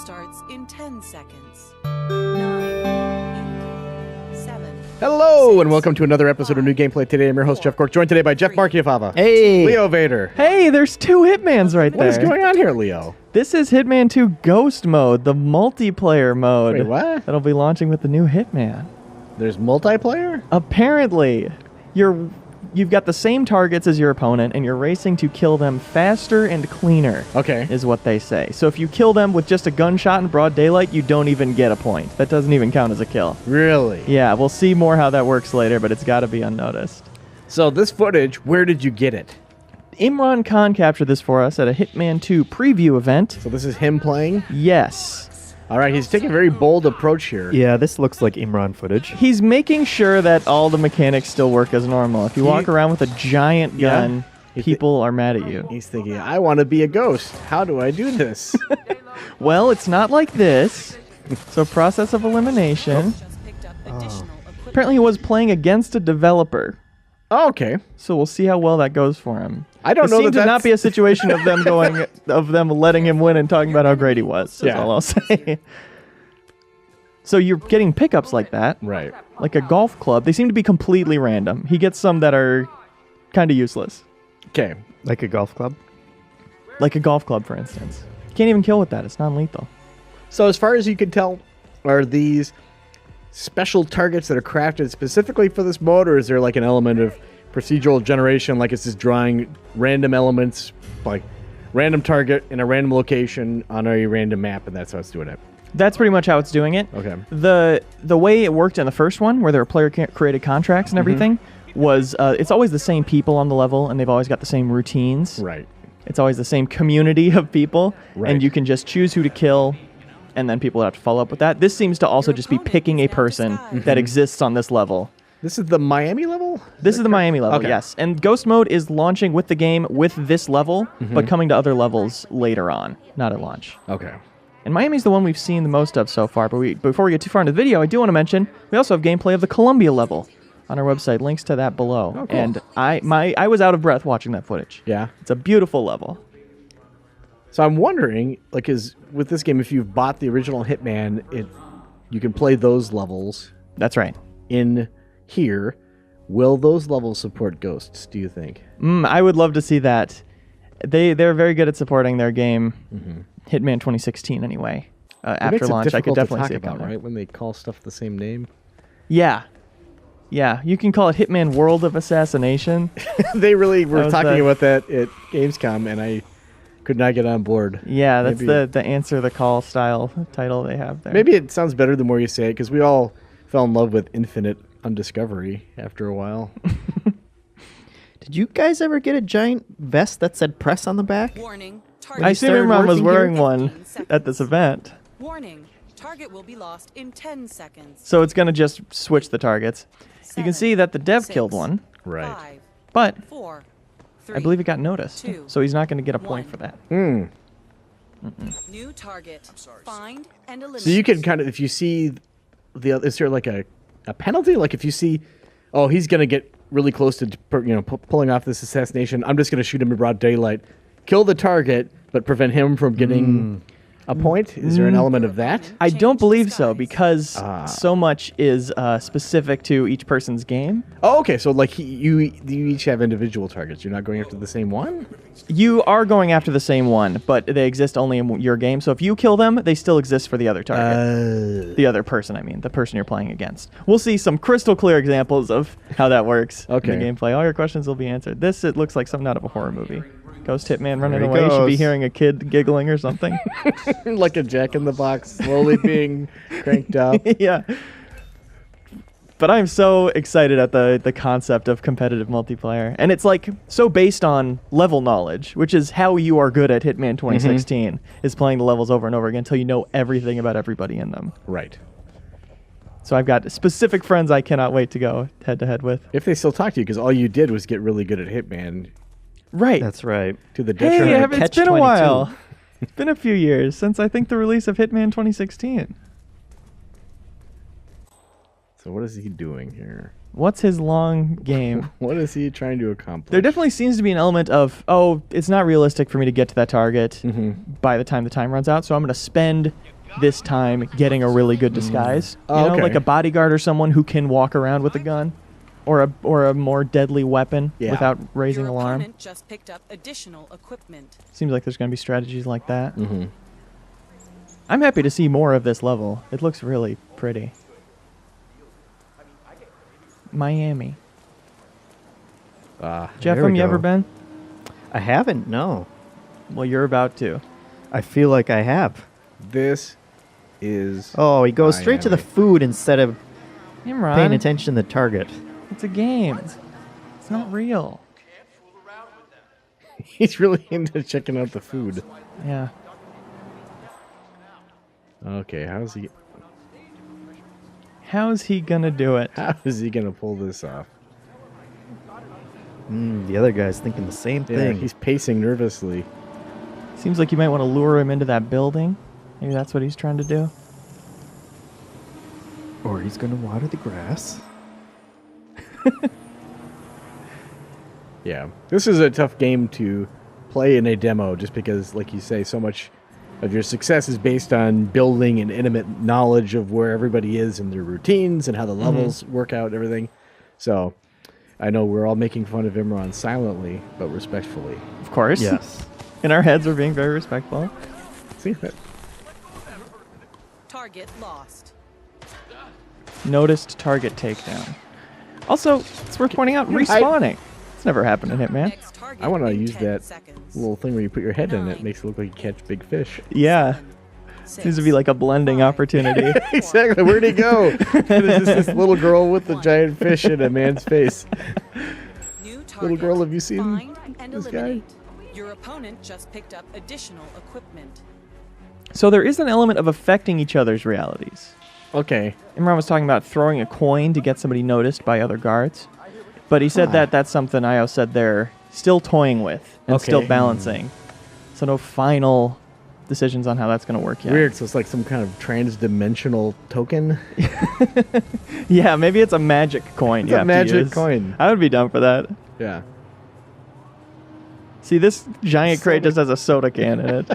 starts in 10 seconds. 9, 8, 7. Hello, and welcome to another episode of New Gameplay. Today, I'm your host, Jeff Cork, joined today by Jeff Markiafava. Hey! Leo Vader. Hey, there's two Hitmans right there. What is going on here, Leo? This is Hitman 2 Ghost Mode, the multiplayer mode. Wait, what? That'll be launching with the new Hitman. There's multiplayer? Apparently, you've got the same targets as your opponent, and you're racing to kill them faster and cleaner. Okay. Is what they say. So if you kill them with just a gunshot in broad daylight, you don't even get a point. That doesn't even count as a kill. Really? Yeah, we'll see more how that works later, but it's got to be unnoticed. So this footage, where did you get it? Imran Khan captured this for us at a Hitman 2 preview event. So this is him playing? Yes. All right, he's taking a very bold approach here. Yeah, this looks like Imran footage. He's making sure that all the mechanics still work as normal. If you walk around with a giant gun, people are mad at you. He's thinking, I want to be a ghost. How do I do this? Well, it's not like this. So process of elimination. Apparently he was playing against a developer. Oh, okay. So we'll see how well that goes for him. I don't know It seemed that to not that's- be a situation of them them letting him win and talking about how great he was. That's all I'll say. So you're getting pickups like that. Right. Like a golf club. They seem to be completely random. He gets some that are kind of useless. Okay. Like a golf club? Like a golf club, for instance. You can't even kill with that. It's non-lethal. So as far as you can tell, are these special targets that are crafted specifically for this mode, or is there like an element of procedural generation, like it's just drawing random elements, like random target in a random location on a random map, and that's how it's doing it? That's pretty much how it's doing it. Okay. The way it worked in the first one, where there were player-created contracts and everything, was it's always the same people on the level, and they've always got the same routines. Right. It's always the same community of people, Right. and you can just choose who to kill, and then people have to follow up with that. This seems to also just be picking a person that exists on this level. This is the Miami level? This is the Miami level, Okay. yes. And Ghost Mode is launching with the game with this level, but coming to other levels later on, not at launch. Okay. And Miami's the one we've seen the most of so far, but before we get too far into the video, I do want to mention we also have gameplay of the Columbia level on our website. Links to that below. Oh, cool. And I was out of breath watching that footage. Yeah. It's a beautiful level. So I'm wondering, like, is with this game, if you've bought the original Hitman, you can play those levels That's right. in here. Will those levels support ghosts, do you think? I would love to see that. They're very good at supporting their game, Hitman 2016 anyway. After launch, I could definitely see it about, coming. right? When they call stuff the same name. Yeah. Yeah, you can call it Hitman World of Assassination. They really were That was talking the- about that at Gamescom, and I could not get on board. Yeah, that's Maybe- the answer the call style title they have there. Maybe it sounds better the more you say it, because we all fell in love with Infinite Undiscovery after a while. Did you guys ever get a giant vest that said press on the back? Warning. I Target assume started Imran was working wearing here? one 15 seconds. at this event. Warning. Target will be lost in 10 seconds. So it's going to just switch the targets. You can 7, see that the dev 6, killed one, Right. 5, but 4, 3, I believe it got noticed. 2, So he's not going to get a point 1. for that. New target. Find and eliminate. So you can kind of, if you see is there like a penalty? Like if you see, oh, he's going to get really close to, pulling off this assassination, I'm just going to shoot him in broad daylight, kill the target, but prevent him from getting a point? Is there an element of that? I don't Change believe so disguise. because so much is specific to each person's game. Oh, okay. So like you each have individual targets. You're not going after the same one? You are going after the same one, but they exist only in your game. So if you kill them, they still exist for the other target. The other person, I mean, the person you're playing against. We'll see some crystal clear examples of how that works Okay. in the gameplay. All your questions will be answered. It looks like something out of a horror movie. Ghost Hitman running There he away. You should be goes. hearing a kid giggling or something. Like a Jack in the Box slowly being cranked up. Yeah. But I'm so excited at the concept of competitive multiplayer. And it's like so based on level knowledge, which is how you are good at Hitman 2016, is playing the levels over and over again until you know everything about everybody in them. Right. So I've got specific friends I cannot wait to go head to head with. If they still talk to you, because all you did was get really good at Hitman Right. That's right. to the Hey, detriment. it's been a Catch-22. while. It's been a few years since I think the release of Hitman 2016. So what is he doing here? What's his long game? What is he trying to accomplish? There definitely seems to be an element of, oh, it's not realistic for me to get to that target by the time runs out, so I'm going to spend this time getting a really good disguise. You know, okay. like a bodyguard or someone who can walk around with a gun or a more deadly weapon without raising Your alarm. opponent just picked up additional equipment. Seems like there's going to be strategies like that. I'm happy to see more of this level. It looks really pretty. Miami. Ah, Jeff, there we you ever go. been? I haven't, no. Well, you're about to. I feel like I have. this is. Oh, he goes straight to the Miami. food instead of Imran, paying attention to the target. it's a game. It's not real. He's really into checking out the food. Yeah. Okay, how's he gonna do it? How is he gonna pull this off? The other guy's thinking the same Yeah, thing. he's pacing nervously. Seems like you might want to lure him into that building. Maybe that's what he's trying to do. Or he's going to water the grass. Yeah, this is a tough game to play in a demo just because, like you say, so much of your success is based on building an intimate knowledge of where everybody is and their routines and how the levels work out and everything. So I know we're all making fun of Imran silently, but respectfully. Of course. Yes. In our heads, we're being very respectful. See that? Target lost. Noticed target takedown. Also, it's worth pointing out, respawning. It's never happened in Hitman. Next target I want to in use 10 that seconds. little thing where you put your head in it. Nine. Makes it look like you catch big fish. Yeah. Seems to be like a blending opportunity. Exactly. Where'd he go? There's just this little girl with a giant fish in a man's face. New Little girl, target. have you seen Find and this guy? eliminate. Your opponent just picked up additional equipment. So there is an element of affecting each other's realities. Okay. Imran was talking about throwing a coin to get somebody noticed by other guards. But he said that that's something Io said they're still toying with and still Okay. balancing. So no final decisions on how that's going to work yet. Weird. So it's like some kind of trans-dimensional token. Yeah, maybe it's a magic coin. It's you a have to magic use. coin. I would be down for that. Yeah. See, this giant crate just has a soda can in it.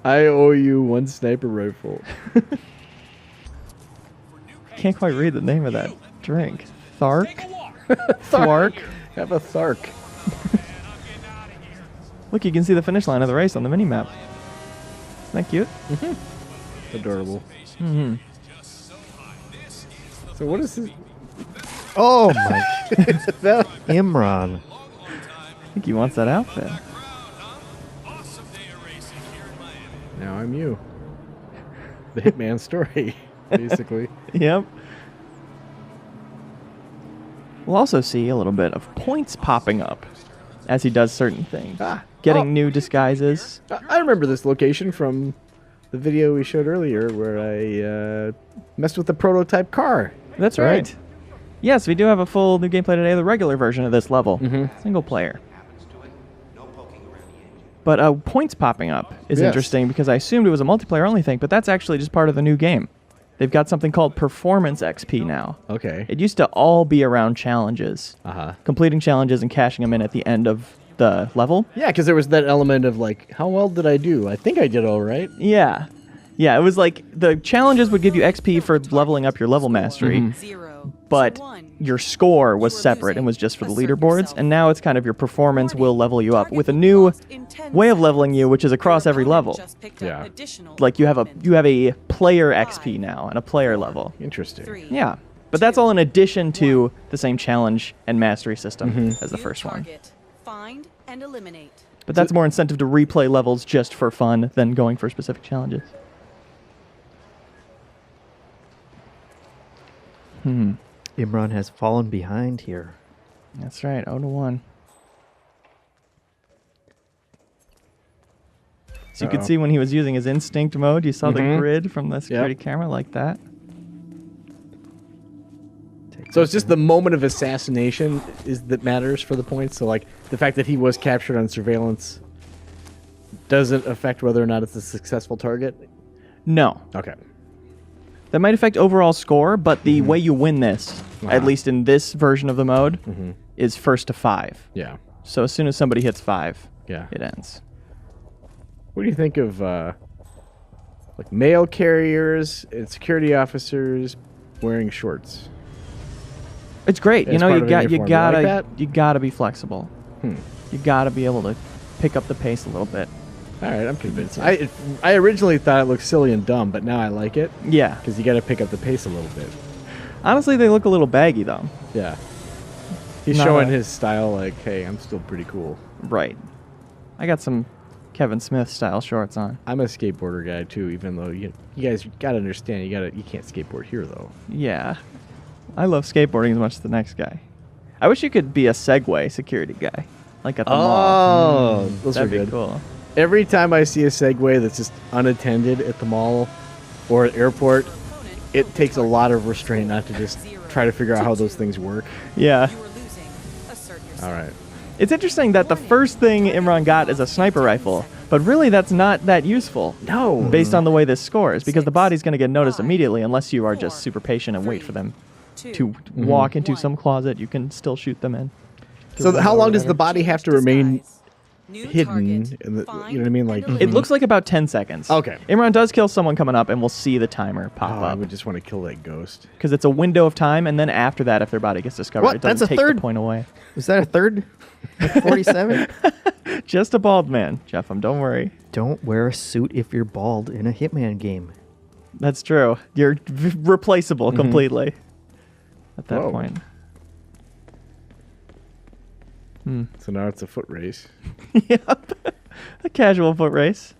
I owe you one sniper rifle. Can't quite read the name of that drink. Thark? Thwark? Have a Thark. Look, you can see the finish line of the race on the mini-map. Isn't that cute? Adorable. Mm-hmm. So what is this? Oh my. That? Imran. I think he wants that outfit. Now I'm you. The Hitman story, basically. Yep. We'll also see a little bit of points popping up as he does certain things. Getting new disguises. I remember this location from the video we showed earlier where I messed with the prototype car. That's right. Yes, we do have a full new gameplay today, the regular version of this level. Single player. But points popping up is Yes. interesting because I assumed it was a multiplayer only thing, but that's actually just part of the new game. They've got something called Performance XP now. Okay. It used to all be around challenges. Uh-huh. Completing challenges and cashing them in at the end of the level. Yeah, because there was that element of like, how well did I do? I think I did all right. Yeah. Yeah, it was like the challenges would give you XP for leveling up your level mastery, 0 but to 1. your score was separate and was just for the leaderboards, and now it's kind of your performance will level you up with a new way of leveling you, which is across every level. Yeah. Like you have a player XP now and a player level. Interesting. Yeah. But that's all in addition to the same challenge and mastery system as the first one. Find and eliminate. But that's more incentive to replay levels just for fun than going for specific challenges. Imran has fallen behind here. That's right, 0-1. So you could see when he was using his instinct mode, you saw the grid from the security camera like that. So it's just the moment of assassination is that matters for the points. So like the fact that he was captured on surveillance doesn't affect whether or not it's a successful target. No. Okay. That might affect overall score, but the way you win this, at least in this version of the mode, is first to 5. Yeah. So as soon as somebody hits 5, Yeah. it ends. What do you think of like mail carriers and security officers wearing shorts? It's great. As You know, part you of a got you uniform. You like gotta that? you gotta be flexible. You gotta be able to pick up the pace a little bit. All right, I'm convinced. I originally thought it looked silly and dumb, but now I like it Yeah. because you got to pick up the pace a little bit. Honestly, they look a little baggy though. Yeah. He's Not showing a- his style like, hey, I'm still pretty cool. Right. I got some Kevin Smith style shorts on. I'm a skateboarder guy too, even though you guys got to understand you can't skateboard here though. Yeah. I love skateboarding as much as the next guy. I wish you could be a Segway security guy, like at the mall. Oh, those That'd are be good. cool. Every time I see a Segway that's just unattended at the mall or at airport, it takes a lot of restraint not to just try to figure out how those things work. Yeah. You are losing. Assert yourself. All right. It's interesting that the first thing Imran got is a sniper rifle, but really that's not that useful. No. Based on the way this scores, because the body's going to get noticed immediately unless you are just super patient and wait for them to walk into some closet. You can still shoot them in. So how long does the body have to remain New hidden? target. In the, Find you know what I mean? Like, and It looks like about 10 seconds. Okay. Imran does kill someone coming up, and we'll see the timer pop I up. would just want to kill that ghost. Because it's a window of time, and then after that, if their body gets discovered, What? it doesn't That's a take third? the point away. Was that a third? 47? Just a bald man, Jeff. Don't worry. Don't wear a suit if you're bald in a Hitman game. That's true. You're replaceable completely at that Whoa. point. So now it's a foot race. Yep. A casual foot race.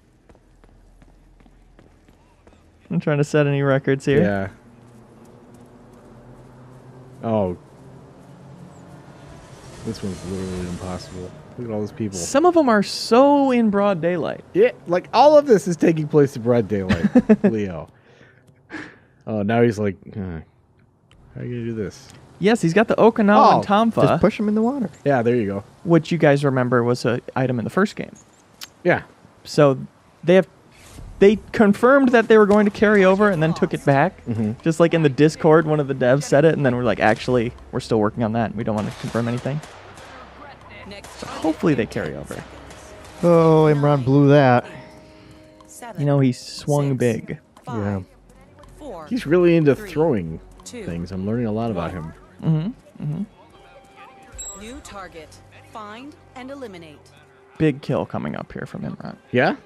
I'm trying to set any records here. Yeah. Oh. This one's literally impossible. Look at all those people. Some of them are so in broad daylight. Yeah, like all of this is taking place in broad daylight. Leo. Oh, now he's like, how are you gonna do this? Yes, he's got the Okinawan Tonfa, Just push him in the water. Yeah, there you go. which you guys remember was an item in the first game. Yeah. So they confirmed that they were going to carry over and then took it back. Just like in the Discord, one of the devs said it, and then we're like, actually, we're still working on that. And we don't want to confirm anything. So hopefully they carry over. Oh, Imran blew that. You know, he swung big. Yeah. He's really into throwing things. I'm learning a lot about him. New target. Find and eliminate. Big kill coming up here from Imran. Yeah?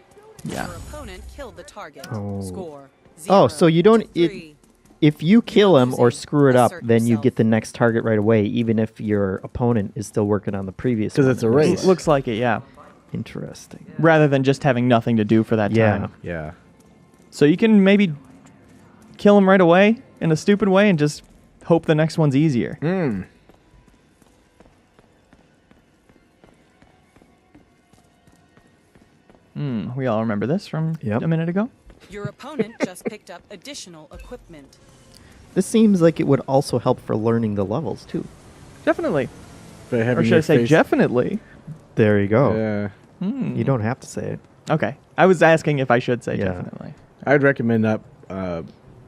Yeah. Your opponent killed the target. Oh. Score. Oh, 0 so you don't... to 3. If you kill him or screw it up, Assert then you yourself. get the next target right away, even if your opponent is still working on the previous 'Cause one. it's a race. Looks like it, yeah. Interesting. Rather than just having nothing to do for that Yeah. time. Yeah. So you can maybe kill him right away in a stupid way and just hope the next one's easier. We all remember this from Yep. a minute ago. Your opponent just picked up additional equipment. This seems like it would also help for learning the levels, too. Definitely. But Or having should your I say face- definitely? There you go. Yeah. You don't have to say it. Okay. I was asking if I should say Yeah. definitely. I'd recommend not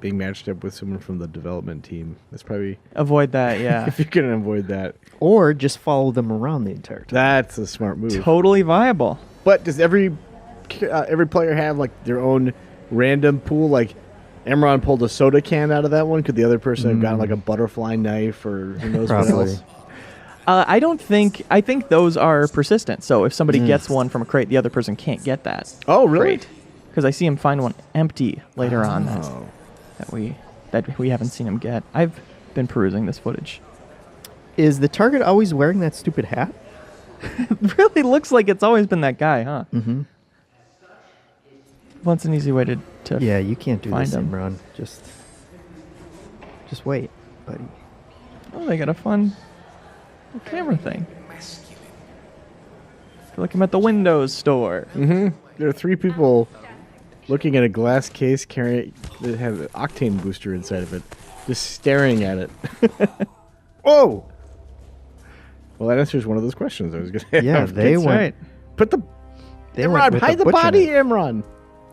being matched up with someone from the development team. That's probably, Avoid that, yeah. if you can avoid that, Or just follow them around the entire time. that's a smart move. Totally viable. But does every player have like their own random pool? Like Emron pulled a soda can out of that one. Could the other person have gotten like a butterfly knife or who knows what Probably. else? I think those are persistent. So if somebody gets one from a crate, the other person can't get that. Oh, really? Because I see him find one empty later on Oh. that we haven't seen him get. I've been perusing this footage. Is the target always wearing that stupid hat? It really looks like it's always been that guy, huh? Mm-hmm. Well, it's an easy way to Yeah, you can't do find this, him. Imran. Just wait, buddy. Oh, they got a fun camera thing. Feel like I'm at the Windows store. There are 3 people looking at a glass case carrying that have an octane booster inside of it, just staring at it. Whoa! Well, that answers one of those questions I was going to Yeah, have. they That's went. right. Put the They went Imran, with hide the butcher body, knife. Imran.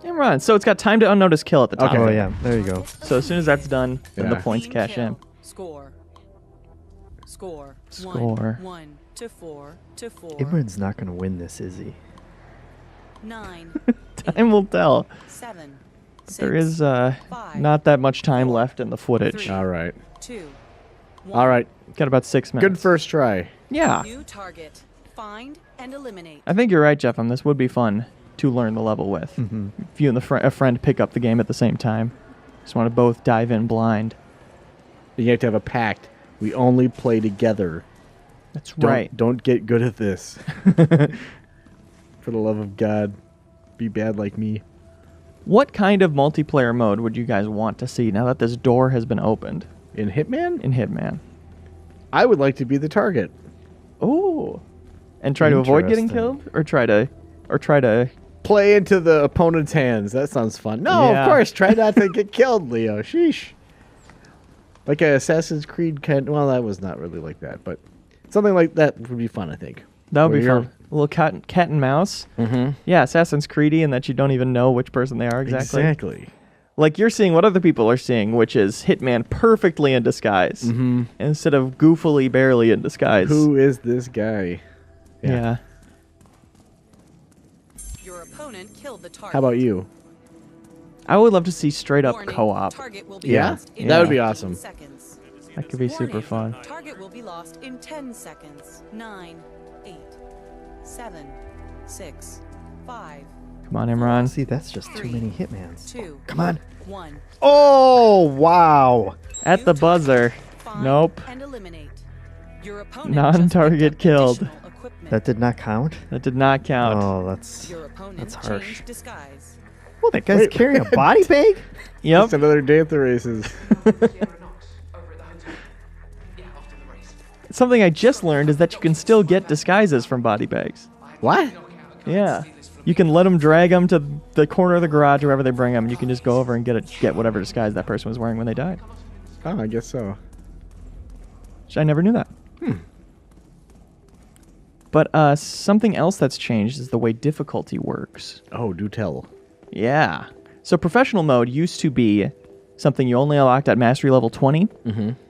Imran. So it's got time to unnoticed kill at the top. Okay. Oh yeah, there you go. So as soon as that's done, then the Yeah. points Clean cash kill. in. Score. Score. Score. 1 to 4 to 4. Imran's not gonna win this, is he? 9. Time will tell. 7. There is not that much time left in the footage. 3, All right. 2. All right. Got about 6 minutes. Good first try. Yeah. New target. Find and eliminate. I think you're right, Jeff. This would be fun to learn the level with. If you and a friend pick up the game at the same time. Just want to both dive in blind. You have to have a pact. We only play together. That's Don't, right. Don't get good at this. For the love of God, be bad like me. What kind of multiplayer mode would you guys want to see now that this door has been opened In Hitman, in Hitman? I would like to be the target. Oh. And try to avoid getting Interesting. killed? Or try to Play into the opponent's hands. That sounds fun. No, Yeah. of course. Try not to get killed, Leo. Sheesh. Like an Assassin's Creed kind. Well, that was not really like that, but something like that would be fun, I think. That would Where be you're- fun. A little cat and mouse. Mm-hmm. Yeah, Assassin's Creedy, and that you don't even know which person they are exactly. Exactly. Like you're seeing what other people are seeing, which is Hitman perfectly in disguise Mm-hmm. instead of goofily barely in disguise. Who is this guy? Yeah. Your opponent killed the target. How about you? I would love to see straight up Warning, co-op. Target will be Yeah? lost in That would be 10 awesome. Seconds. That could be super Warning, fun. Target will be lost in 10 seconds. 9, 8, 7, 6, 5, Come on, Imran. See, that's just too 3, many Hitmans. 2, Come on. 1. Oh wow! At the buzzer. Find Nope. and eliminate. Your opponent Non-target just picked up killed. additional equipment. That did not count. That did not count. Oh, that's Your opponent that's harsh. changed disguise. Well, that guy's Wait. carrying a body bag. Yep. Just another day at the races. Something I just learned is that you can still get disguises from body bags. What? Yeah. You can let them drag them to the corner of the garage, wherever they bring them. You can just go over and get whatever disguise that person was wearing when they died. Oh, I guess so. Which I never knew that. But something else that's changed is the way difficulty works. Oh, do tell. Yeah. So professional mode used to be something you only unlocked at mastery level 20.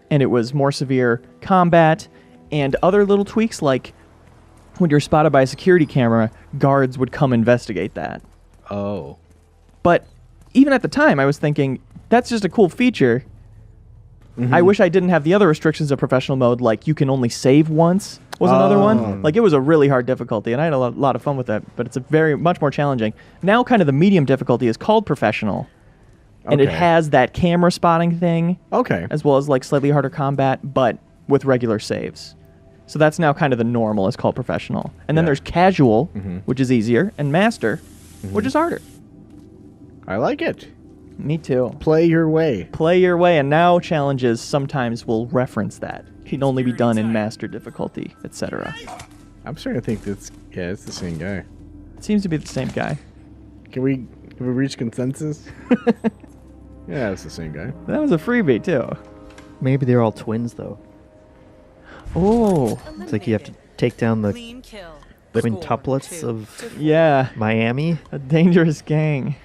And it was more severe combat and other little tweaks like when you're spotted by a security camera, guards would come investigate that. Oh. But even at the time, I was thinking, that's just a cool feature. I wish I didn't have the other restrictions of professional mode, like you can only save once was another one. Like it was a really hard difficulty, and I had a lot of fun with that, but it's a much more challenging. Now kind of the medium difficulty is called professional, and it Okay. has that camera spotting thing, Okay. as well as like slightly harder combat, but with regular saves. So that's now kind of the normal is called professional. And then Yeah. there's casual, which is easier, and master, which is harder. I like it. Me too. Play your way. Play your way, and now challenges sometimes will reference that. Can only be done in master difficulty, etc. I'm starting to think that's it's the same guy. It seems to be the same guy. Can we reach consensus? Yeah, it's the same guy. That was a freebie too. Maybe they're all twins though. Oh, It's like you have to take down the Clean kill. quintuplets Score, 2 of to 4. yeah, Miami. a dangerous gang.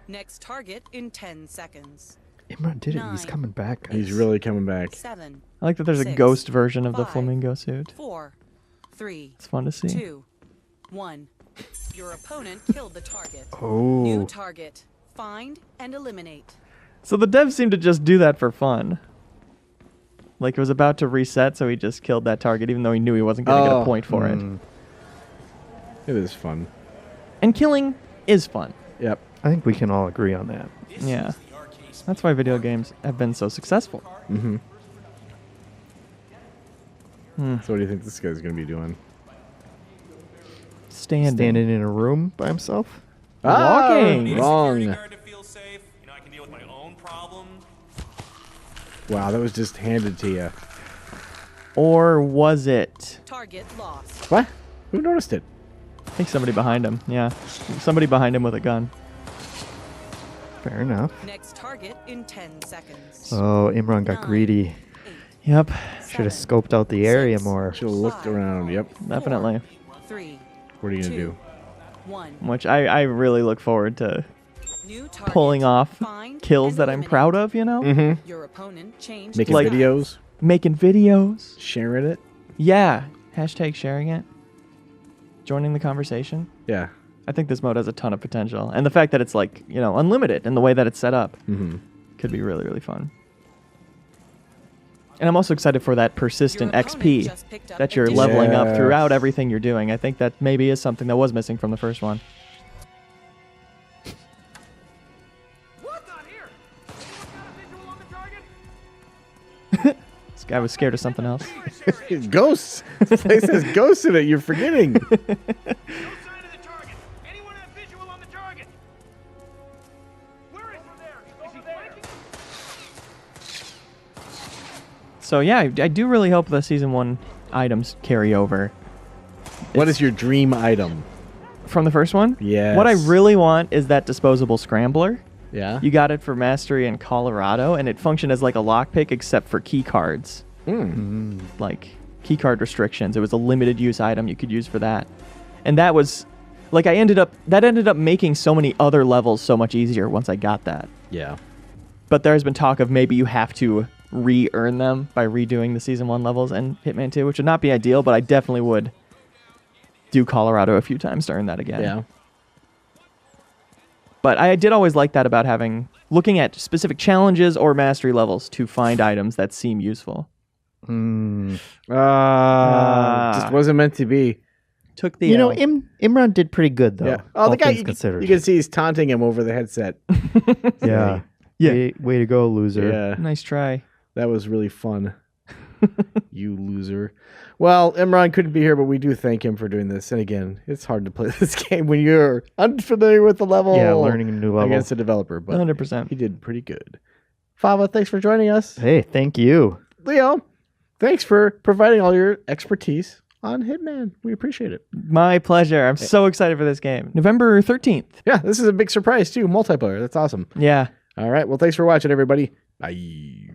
Next target in 10 seconds. Imran did it. He's 9, coming back. He's really coming back. 7, I like that there's a 6, ghost version of the 5, flamingo suit. 4, 3, It's fun to see. 2, 1. Your opponent killed the target. Oh. New target. Find and eliminate. So the devs seem to just do that for fun. Like it was about to reset, so he just killed that target, even though he knew he wasn't going to get a Oh, point for it. It is fun. And killing is fun. Yep. I think we can all agree on that. Yeah. That's why video games have been so successful. So what do you think this guy's gonna be doing? Standing. In a room by himself. Walking. Wrong. Guard to feel safe. You know, I can deal with my own problems. Wow, that was just handed to you. Or was it? Target lost. What? Who noticed it? I think somebody behind him. Yeah. Somebody behind him with a gun. Fair enough. Next target in 10 seconds. Oh, Imran got 9, greedy. 8, Yep. Should have 7, scoped out the area 6, more. Should have looked around. Yep. Definitely. 3, What are you gonna 2, do? 1. Which I really look forward to New target. pulling off Find kills and that I'm eliminate. proud of, you know? Mm-hmm. Your opponent changed Making Like- videos, Making videos. sharing it. Yeah. Hashtag sharing it. Joining the conversation. Yeah. I think this mode has a ton of potential. And the fact that it's like, you know, unlimited in the way that it's set up Mm-hmm. could be really, really fun. And I'm also excited for that persistent Your opponent XP just picked up that you're additional- leveling up Yes. throughout everything you're doing. I think that maybe is something that was missing from the first one. What's not here? Anyone got a visual on the target? This guy was scared of something else. Ghosts. This place has ghosts in it. You're forgetting. No sign of the target. Anyone have visual on the target? Where is he there? Is he flanking? So yeah, I do really hope the season 1 items carry over What is your dream item? from the first one. Yes. What I really want is that disposable scrambler. Yeah. You got it for Mastery in Colorado, and it functioned as like a lockpick except for key cards. Like key card restrictions. It was a limited use item you could use for that. And that was like ended up making so many other levels so much easier once I got that. Yeah. But there has been talk of maybe you have to re-earn them by redoing the season 1 levels and Hitman 2, which would not be ideal, but I definitely would do Colorado a few times to earn that again. Yeah. But I did always like that about looking at specific challenges or mastery levels to find items that seem useful. Just wasn't meant to be. Took the You know, L. Imran did pretty good though. Yeah. Oh, all the guy. things considered. You can see he's taunting him over the headset. yeah. Yeah. Way to go, loser. Yeah. Nice try. That was really fun. You loser. Well, Imran couldn't be here, but we do thank him for doing this. And again, it's hard to play this game when you're unfamiliar with the level. Yeah, learning a new level. against a developer, but 100%. he did pretty good. Fava, thanks for joining us. Hey, thank you. Leo, thanks for providing all your expertise on Hitman. We appreciate it. My pleasure. I'm so excited for this game. November 13th. Yeah, this is a big surprise too. Multiplayer. That's awesome. Yeah. All right. Well, thanks for watching, everybody. Bye.